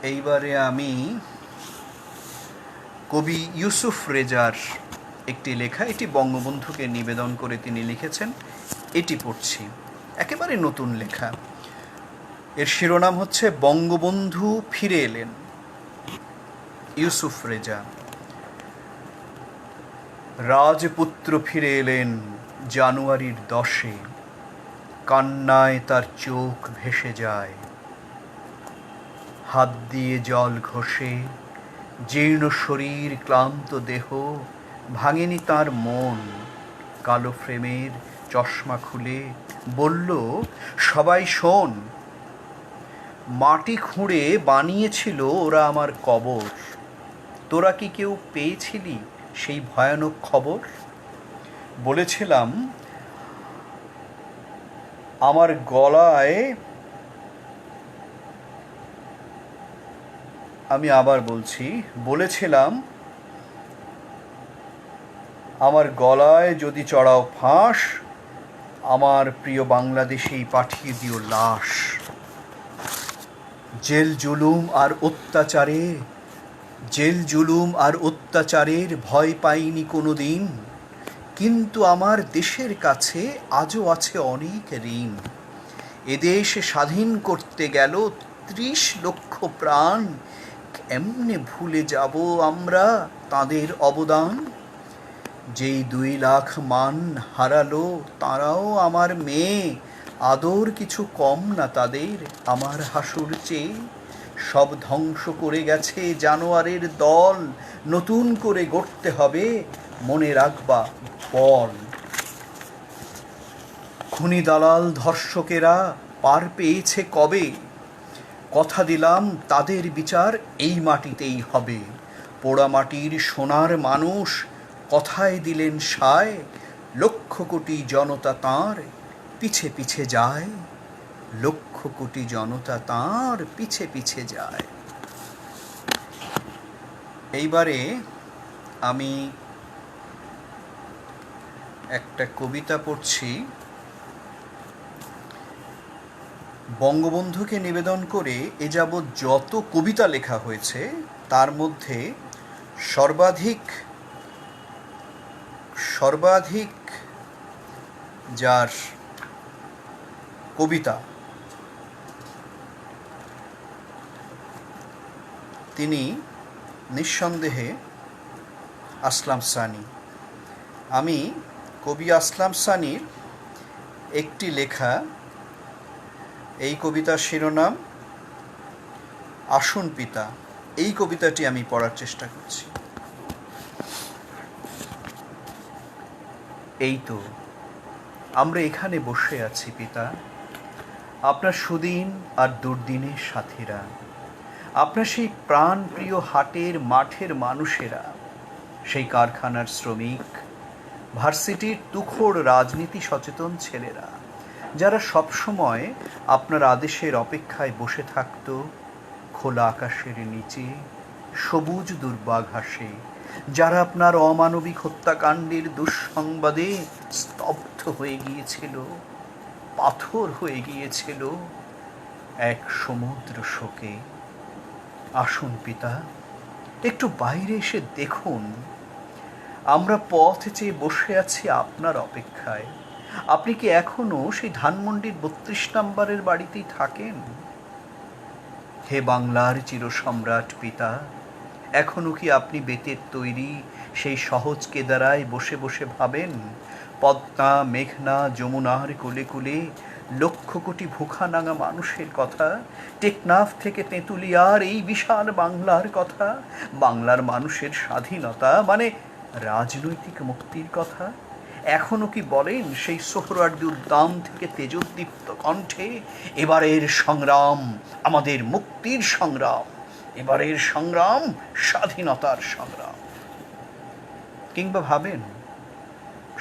এইবারে আমি কবি ইউসুফ রেজার একটি লেখা, এটি বঙ্গবন্ধুকে নিবেদন করে তিনি লিখেছেন, এটি পড়ছি। একেবারে নতুন লেখা। এর শিরোনাম হচ্ছে বঙ্গবন্ধু ফিরে এলেন। ইউসুফ রেজা। রাজপুত্র ফিরে এলেন জানুয়ারির 10-এ, কান্নায় তার চোখ ভেসে যায়। হাত দিয়ে জল ঘষে জীর্ণ শরীর, ক্লান্ত দেহ, ভাঙেনি তার মন। কালো ফ্রেমের চশমা খুলে বলল, সবাই শোন, মাটি খুঁড়ে বানিয়েছিল ওরা আমার কবর। তোরা কি কেউ পেয়েছিলি সেই ভয়ানক খবর? বলেছিলাম আমার গলায়, আমি আবার বলছি, বলেছিলাম আমার গলায় যদি চড়াও ফাঁস, আমার প্রিয় বাংলাদেশেই পাঠিয়ে দিও লাশ। জেল জুলুম আর অত্যাচারের ভয় পাইনি কোনো দিন, কিন্তু আমার দেশের কাছে আজও আছে অনেক ঋণ। এদেশ স্বাধীন করতে গেল 30 লক্ষ প্রাণ, কেমনে ভুলে যাব আমরা তাদের অবদান। যেই 2 লাখ মান হারালো তারাও আমার মেয়ে, আদর কিছু কম না তাদের আমার হাসুর চেয়ে। সব ধ্বংস করে গেছে জানোয়ারের দল, নতুন করে গড়তে হবে মনে রাখবা বল। খুনি দালাল ধর্ষকেরা পার পেয়েছে কবে, কথা দিলাম তাদের বিচার এই মাটিতেই হবে। পোড়া মাটির সোনার মানুষ কথায় দিলেন সায়, লক্ষ কোটি জনতা তাঁর পিছে পিছে যায়, লক্ষ কোটি জনতা তাঁর পিছে পিছে যায়। এইবারে আমি একটা কবিতা পড়ছি বঙ্গবন্ধুকে নিবেদন করে। এ যাবৎ যত কবিতা লেখা হয়েছে তার মধ্যে সর্বাধিক যার কবিতা, তিনি নিঃসন্দেহে আসলাম সানি। আমি কবি আসলাম সানির একটি লেখা, এই কবিতার শিরোনাম আসুন পিতা, এই কবিতাটি আমি পড়ার চেষ্টা করছি। এই তো আমরা এখানে বসে আছি পিতা, আপনার সুদিন আর দুর্দিনের সাথীরা, আপনার সেই প্রাণ প্রিয় হাটের মাঠের মানুষেরা, সেই কারখানার শ্রমিক, ভার্সিটির তুখোড় রাজনীতি সচেতন ছেলেরা, যারা সবসময় আপনার আদেশের অপেক্ষায় বসে থাকত খোলা আকাশের নিচে সবুজ দুর্বাঘাসে, যারা আপনার অমানবিক হত্যাকাণ্ডের দুঃসংবাদে স্তব্ধ হয়ে গিয়েছিল, পাথর হয়ে গিয়েছিল এক সমুদ্র শোকে। আসুন পিতা, একটু বাইরে এসে দেখুন, আমরা পথ চেয়ে বসে আছি আপনার অপেক্ষায়। আপনি কি এখনো সেই ধানমন্ডির 32 নম্বরের বাড়িতেই থাকেন? হে বাংলার চিরসম্রাট পিতা, এখনো কি আপনি বেতের তৈরি সেই সহজ কেদারায় বসে বসে ভাবেন পদ্মা মেঘনা যমুনার কোলে কোলে লক্ষ কোটি ভুখানাঙা মানুষের কথা, টেকনাফ থেকে তেঁতুলিয়ার এই বিশাল বাংলার কথা, বাংলার মানুষের স্বাধীনতা মানে রাজনৈতিক মুক্তির কথা। এখনো কি বলেন সেই সোহরাওয়ার্দী উদ্যান থেকে তেজোদ্দীপ্ত কণ্ঠে, এবারের সংগ্রাম আমাদের মুক্তির সংগ্রাম, এবারের সংগ্রাম স্বাধীনতার সংগ্রাম? কিংবা ভাবেন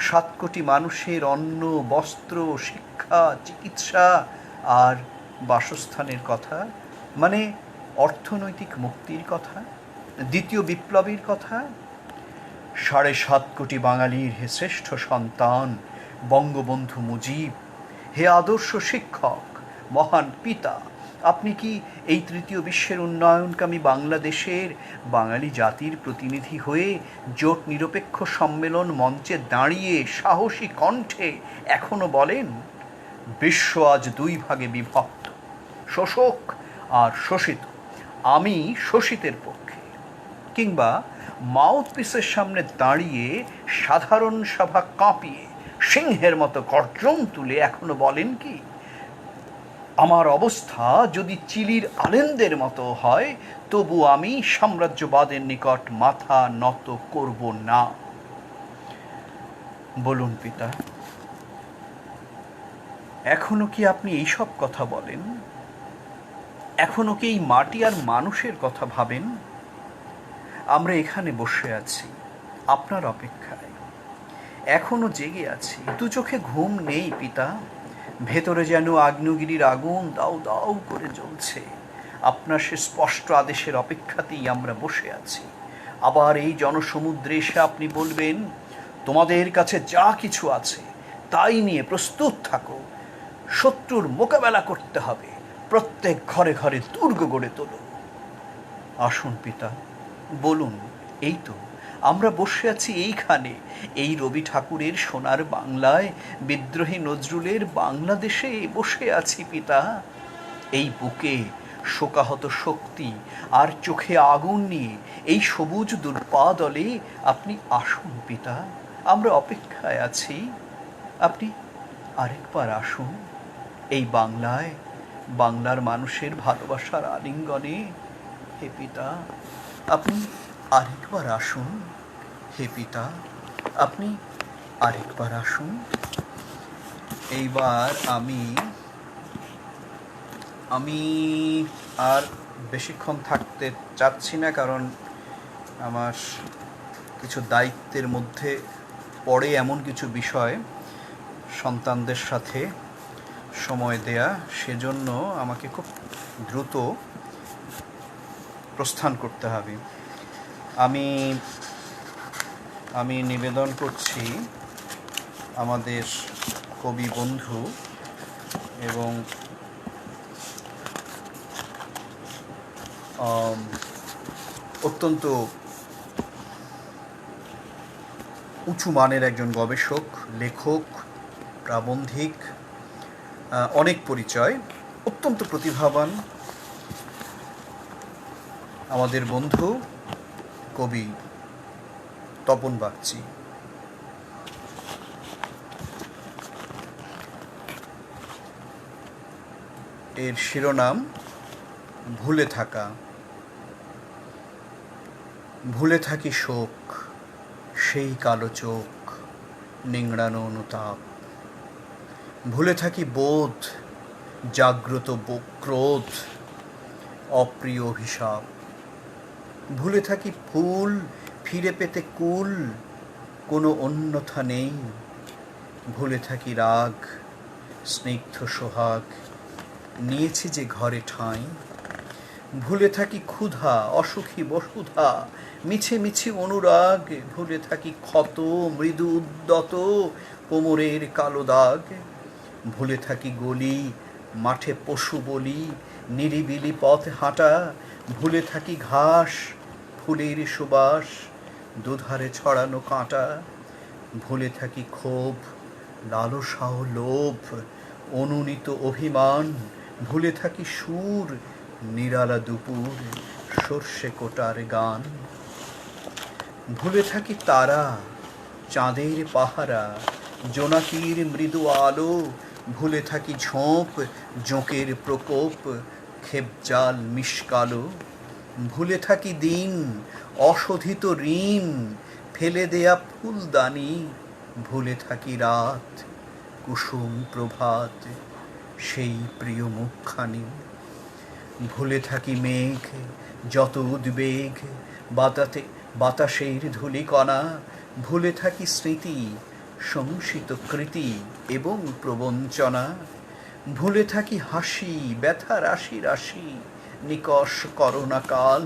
7 কোটি মানুষের অন্ন, বস্ত্র, শিক্ষা, চিকিৎসা আর বাসস্থানের কথা, মানে অর্থনৈতিক মুক্তির কথা, দ্বিতীয় বিপ্লবের কথা। 7.5 কোটি বাঙালির হে শ্রেষ্ঠ সন্তান বঙ্গবন্ধু মুজিব, হে আদর্শ শিক্ষক, মহান পিতা, আপনি কি এই তৃতীয় বিশ্বের উন্নয়নকামী বাংলাদেশের বাঙালি জাতির প্রতিনিধি হয়ে জোট নিরপেক্ষ সম্মেলন মঞ্চে দাঁড়িয়ে সাহসী কণ্ঠে এখনো বলেন বিশ্ব আজ 2 ভাগে বিভক্ত, শোষক আর শোষিত, আমি শোষিতের পক্ষে? কিংবা মাউথপিসের সামনে দাঁড়িয়ে সাধারণ সভা কাঁপিয়ে সিংহের মতো গর্জন তুলে এখনো বলেন কি আমার অবস্থা যদি চিলির আলেনদের মতো হয় তবু আমি সাম্রাজ্যবাদের নিকট মাথা নত করব না? বলুন পিতা, এখনো কি আপনি এইসব কথা বলেন? এখনো কি এই মাটি আর মানুষের কথা ভাবেন? আমরা এখানে বসে আছি আপনার অপেক্ষায়, এখনো জেগে আছি, 2 চোখে ঘুম নেই পিতা। ভেতরে যেন আগ্নেয়গিরির আগুন দাউ দাউ করে জ্বলছে। আপনার সে স্পষ্ট আদেশের অপেক্ষাতেই আমরা বসে আছি। আবার এই জনসমুদ্রে এসে আপনি বলবেন তোমাদের কাছে যা কিছু আছে তাই নিয়ে প্রস্তুত থাকো, শত্রুর মোকাবেলা করতে হবে, প্রত্যেক ঘরে ঘরে দুর্গ গড়ে তোলো। আসুন পিতা, বলুন। এই তো আমরা বসে আছি এইখানে, এই রবি ঠাকুরের সোনার বাংলায়, বিদ্রোহী নজরুলের বাংলাদেশে বসে আছি পিতা। এই বুকে শোকাহত শক্তি আর চোখে আগুন নিয়ে এই সবুজ দুর্বাদলে আপনি আসুন পিতা, আমরা অপেক্ষায় আছি। আপনি আরেকবার আসুন এই বাংলায়, বাংলার মানুষের ভালোবাসার আলিঙ্গনে। হে পিতা, আপনি আরেকবার আসুন। হে পিতা, আপনি আরেকবার আসুন। এইবার আমি আর বেশিক্ষণ থাকতে চাচ্ছি না, কারণ আমার কিছু দায়িত্বের মধ্যে পড়ে এমন কিছু বিষয়, সন্তানদের সাথে সময় দেয়া, সেজন্য আমাকে খুব দ্রুত প্রস্থান করতে হবে। আমি নিবেদন করছি আমাদের কবি বন্ধু এবং অত্যন্ত উঁচু মানের একজন গবেষক, লেখক, প্রাবন্ধিক, অনেক পরিচয়, অত্যন্ত প্রতিভাবান আমাদের বন্ধু কবি তপন বাগচি। এর শিরোনাম ভুলে থাকা। ভুলে থাকি শোক, সেই কালো চোখ, নিংড়ানো অনুতাপ। ভুলে থাকি বোধ, জাগ্রত ক্রোধ, অপ্রিয় অভিশাপ। ভুলে থাকি ফুল, ফিরে পেতে কুল, কোনো অন্যথা নেই। ভুলে থাকি রাগ, স্নিগ্ধ সোহাগ, নিয়েছি যে ঘরে ঠাঁই। ভুলে থাকি ক্ষুধা, অসুখী বসুধা, মিছে মিছে অনুরাগ। ভুলে থাকি ক্ষত, মৃদু উদ্যত, কোমরের কালো দাগ। ভুলে থাকি গলি, মাঠে পশু বলি, নিরিবিলি পথ হাঁটা। ভুলে থাকি ঘাস, ফুলের সুবাস, দুধারে ছড়ানো কাঁটা। ভুলে থাকি ক্ষোভ, লালসা ও লোভ, অনুনীত অভিমান। ভুলে থাকি সুর, নিরালা দুপুর, সর্ষে কোটার গান। ভুলে থাকি তারা, চাঁদের পাহারা, জোনাকির মৃদু আলো, ভুলে থাকি ঝোঁপ জোঁকের প্রকোপ, খেপজাল মিশকালো, ভুলে থাকি দিন অশোধিত ঋণ, ফেলে দেয়া ফুলদানি, ভুলে থাকি রাত কুসুম প্রভাত সেই প্রিয় মুখখানি, ভুলে থাকি মেঘ যত উদ্বেগ বাতাসের ধূলিকণা, ভুলে থাকি স্মৃতি সংসিত কৃতি এবং প্রবঞ্চনা, ভুলে থাকি হাসি ব্যথা রাশি রাশি নিকষ করোনাকাল,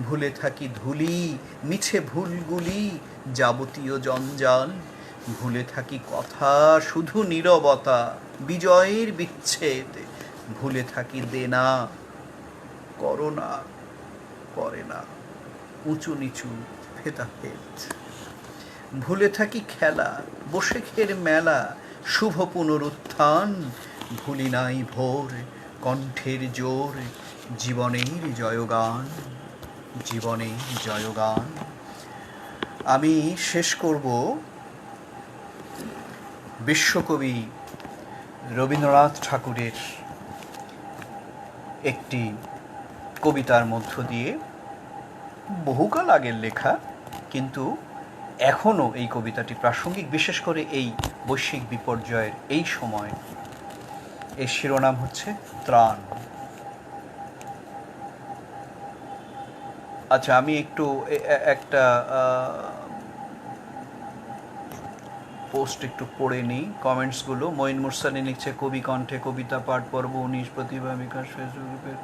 ভুলে থাকি ধূলি মিছে ভুলগুলি যাবতীয় জঞ্জাল, ভুলে থাকি কথা শুধু নীরবতা বিজয়ের বিচ্ছেদ, ভুলে থাকি দেনা করোনা করে না উঁচু নিচু ভেদাভেদ, ভুলে থাকি খেলা বসে খের মেলা শুভ পুনরুত্থান, ভুলি নাই ভোর কণ্ঠের জোর জীবনের জয়গান, জীবনের জয়গান। আমি শেষ করব বিশ্বকবি রবীন্দ্রনাথ ঠাকুরের একটি কবিতার মধ্য দিয়ে, বহুকাল আগের লেখা, কিন্তু এখনও এই কবিতাটি প্রাসঙ্গিক, বিশেষ করে এই বৈশ্বিক বিপর্যয়ের এই সময়। এর শিরোনাম হচ্ছে ত্রাণ। আচ্ছা, আমি একটু একটা পোস্ট একটু পড়ে নিই, কমেন্টসগুলো। মঈন মুরসালিন লিখছে, কবি কণ্ঠে কবিতা পাঠ পর্ব 19 প্রতিভা বিকাশ ফেসবুক গ্রুপের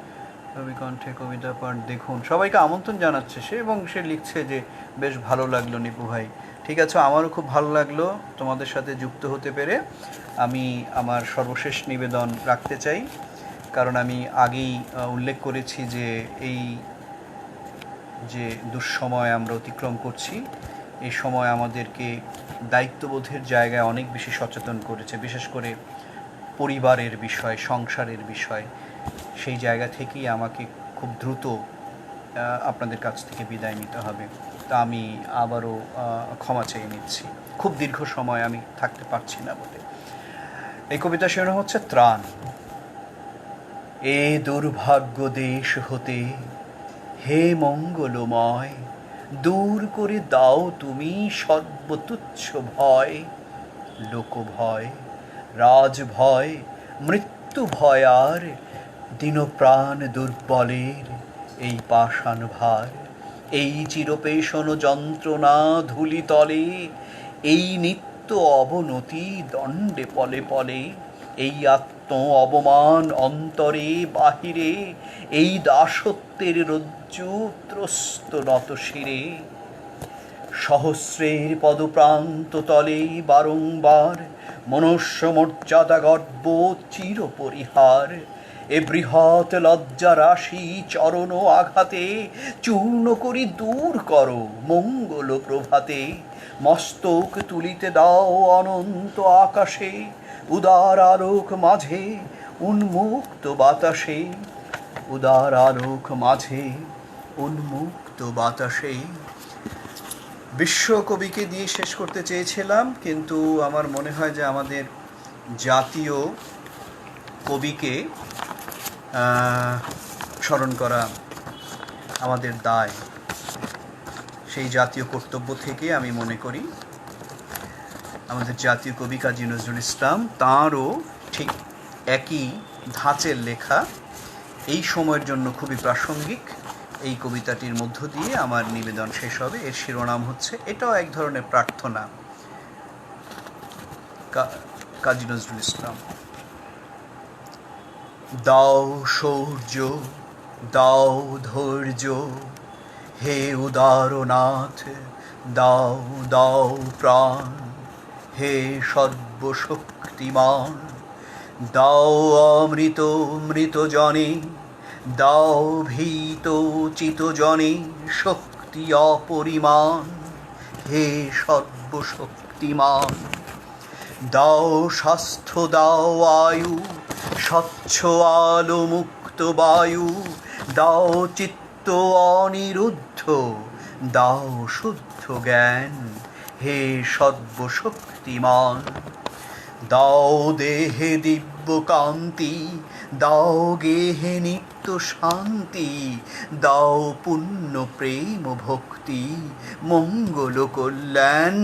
কবি কণ্ঠে কবিতা পাঠ দেখুন। সবাইকে আমন্ত্রণ জানাচ্ছে সে, এবং সে লিখছে যে বেশ ভালো লাগলো নিপু ভাই। ঠিক আছে, আমারও খুব ভালো লাগলো তোমাদের সাথে যুক্ত হতে পেরে। আমি আমার সর্বশেষ নিবেদন রাখতে চাই, কারণ আমি আগেই উল্লেখ করেছি যে এই যে দুঃসময় আমরা অতিক্রম করছি, এই সময় আমাদেরকে দায়িত্ববোধের জায়গায় অনেক বেশি সচেতন করেছে, বিশেষ করে পরিবারের বিষয়, সংসারের বিষয়। সেই জায়গা থেকেই আমাকে খুব দ্রুত আপনাদের কাছ থেকে বিদায় নিতে হবে। তা আমি আবারও ক্ষমা চেয়ে নিচ্ছি, খুব দীর্ঘ সময় আমি থাকতে পারছি না বলে। এই কবিতা শিরোনাম হচ্ছে ত্রাণ। এ দুর্ভাগ্য দেশ হতে হে মঙ্গলময়, দূর করে দাও তুমি সর্বতুচ্ছ ভয়, লোকভয় রাজভয় মৃত্যু ভয় আর দীনপ্রাণ দুর্বলের এই পাষাণ ভার, এই চিরপেশন যন্ত্রণা ধূলিতলে, এই নিত্য অবনতি দণ্ডে পলে পলে, এই আত্ম অবমান অন্তরে বাহিরে, এই দাসত্বের রজ্জু ত্রস্ত নত শিরে, সহস্রের পদপ্রান্ত তলে বারংবার মনুষ্য মর্যাদা গর্ব চির পরিহার, এ বৃহৎ লজ্জা রাশি চরণ আঘাতে চূর্ণ করি দূর করো মঙ্গল প্রভাতে, মস্তক তুলিতে দাও অনন্ত আকাশে, উদার আলোক মাঝে উন্মুক্ত বাতাসে, উদার আলোক মাঝে উন্মুক্ত বাতাসে। বিশ্বকবিকে দিয়ে শেষ করতে চেয়েছিলাম, কিন্তু আমার মনে হয় যে আমাদের জাতীয় কবিকে স্মরণ করা আমাদের দায়। সেই জাতীয় কর্তব্য থেকে আমি মনে করি আমাদের জাতীয় কবি কাজী নজরুল ইসলাম, তাঁরও ঠিক একই ধাঁচের লেখা এই সময়ের জন্য খুবই প্রাসঙ্গিক এই কবিতাটির মধ্য দিয়ে আমার নিবেদন শেষ হবে। এর শিরোনাম হচ্ছে, এটাও এক ধরনের প্রার্থনা, কাজী নজরুল ইসলাম। দাও শৌর্য দাও ধৈর্য হে উদারনাথ, দাও দাও প্রাণ হে সর্বশক্তিমান, দাও অমৃত মৃত জনে, দাও ভীত চিত জনে শক্তি অপরিমাণ হে সর্বশক্তিমান, দাও স্বাস্থ্য দাও আয়ু স্বচ্ছ আলো মুক্ত বায়ু, দাও চিত্ত অনিরুদ্ধ, দাও শুদ্ধ জ্ঞান হে সর্বশক্তিমান। দাও দেহে দিব্য কান্তি, দাও গেহে নিত্য শান্তি, দাও পুণ্য প্রেম ভক্তি, মঙ্গল কল্যাণ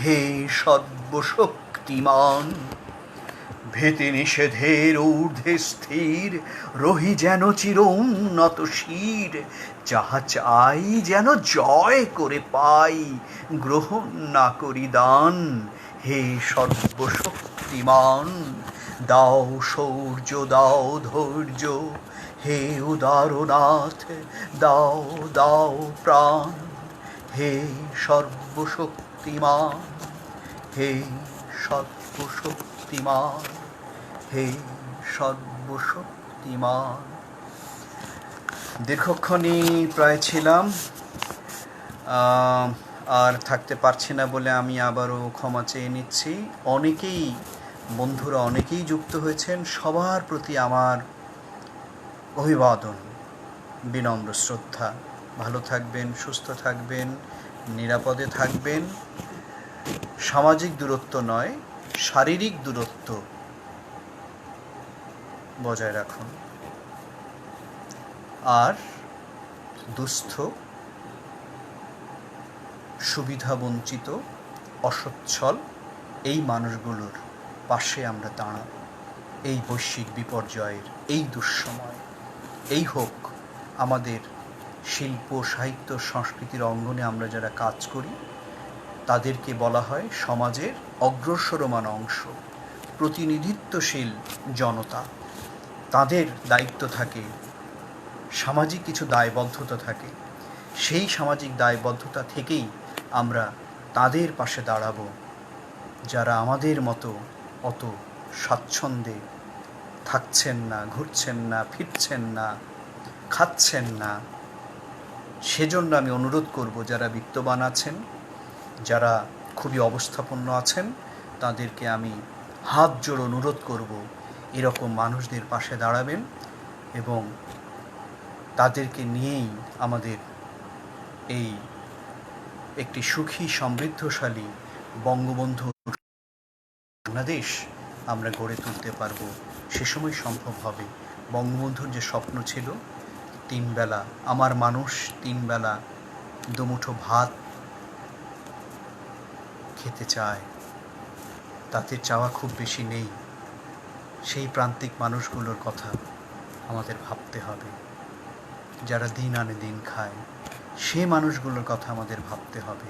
হে সর্বশক্তিমান। ভীতি নিষেধের ঊর্ধ্বে স্থির রহি যেন চির উন্নত শির, যাহা চাই যেন জয় করে পাই, গ্রহণ না করি দান হে সর্বশক্তিমান। দাও শৌর্য দাও ধৈর্য হে উদারনাথ, দাও দাও প্রাণ হে সর্বশক্তিমান, হে সর্বশক্তিমান, হে সর্বশক্তিমান। দীর্ঘক্ষণই প্রায় ছিলাম, আর থাকতে পারছি না বলে আমি আবারও ক্ষমা চেয়ে নিচ্ছি। অনেকেই বন্ধুরা অনেকেই যুক্ত হয়েছেন, সবার প্রতি আমার অভিবাদন, বিনম্র শ্রদ্ধা। ভালো থাকবেন, সুস্থ থাকবেন, নিরাপদে থাকবেন। সামাজিক দূরত্ব নয়, শারীরিক দূরত্ব বজায় রাখুন। আর দুস্থ, সুবিধাবঞ্চিত, অসচ্ছল এই মানুষগুলোর পাশে আমরা দাঁড়াব এই বৈশ্বিক বিপর্যয়ের এই দুঃসময়। এই হোক আমাদের শিল্প, সাহিত্য, সংস্কৃতির অঙ্গনে আমরা যারা কাজ করি, তাদেরকে বলা হয় সমাজের অগ্রসরমান অংশ, প্রতিনিধিত্বশীল জনতা। তাদের দায়িত্ব থাকে, সামাজিক কিছু দায়বদ্ধতা থাকে। সেই সামাজিক দায়বদ্ধতা থেকেই আমরা তাদের পাশে দাঁড়াবো, যারা আমাদের মতো অত স্বাচ্ছন্দ্যে থাকছেন না, ঘুরছেন না, ফিরছেন না, খাচ্ছেন না। সেজন্য আমি অনুরোধ করব, যারা বিত্তবান আছেন, যারা খুবই অবস্থাপন্ন আছেন, তাদেরকে আমি হাত জোড় অনুরোধ করব এরকম মানুষদের পাশে দাঁড়াবেন এবং তাদেরকে নিয়েই আমাদের এই একটি সুখী সমৃদ্ধশালী বঙ্গবন্ধু বাংলাদেশ আমরা গড়ে তুলতে পারব। সে সময় সম্ভব হবে। বঙ্গবন্ধুর যে স্বপ্ন ছিল, 3 বেলা আমার মানুষ 3 বেলা দুমুঠো ভাত খেতে চায়, তাদের চাওয়া খুব বেশি নেই। সেই প্রান্তিক মানুষগুলোর কথা আমাদের ভাবতে হবে, যারা দিন আনে দিন খায়। সে মানুষগুলোর কথা আমাদের ভাবতে হবে,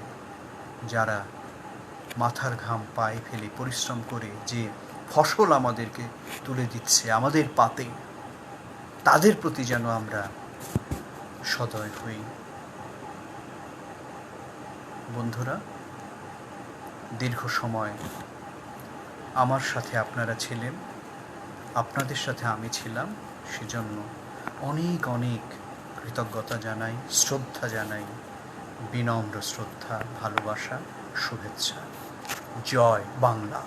যারা মাথার ঘাম পায়ে ফেলে পরিশ্রম করে যে ফসল আমাদেরকে তুলে দিচ্ছে আমাদের পাতে, তাদের প্রতি যেন আমরা সদয় হই। বন্ধুরা, দীর্ঘ সময় আমার সাথে আপনারা ছিলেন, আপনাদের সাথে আমি ছিলাম। সেজন্য অনেক অনেক কৃতজ্ঞতা জানাই, শ্রদ্ধা জানাই, বিনম্র শ্রদ্ধা, ভালোবাসা, শুভেচ্ছা। জয় বাংলা।